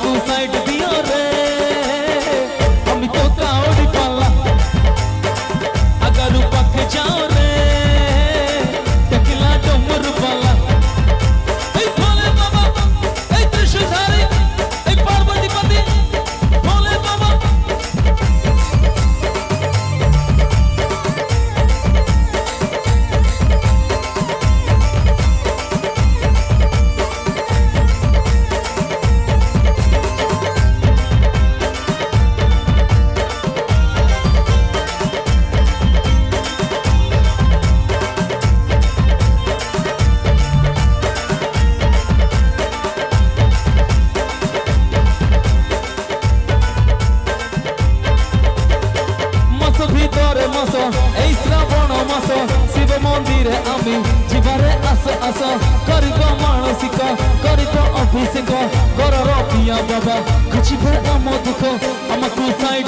আমাকে সাইড দিও রে আমি তো কাউরি পালা अगर पक जाओ रे टकला डमर वाला ए भोले बाबा ए त्रिशूलधारी ए पार्वती पति भोले बाबा ভিতরে মাস এই শ্রাবণ মাস শিব মন্দিরে আমি জীবারে আস আস করিব মানসিক করিব অভিষেক গরর পিয়া বাবা খুঁজিবে আম দুঃখ আমাকে সাইড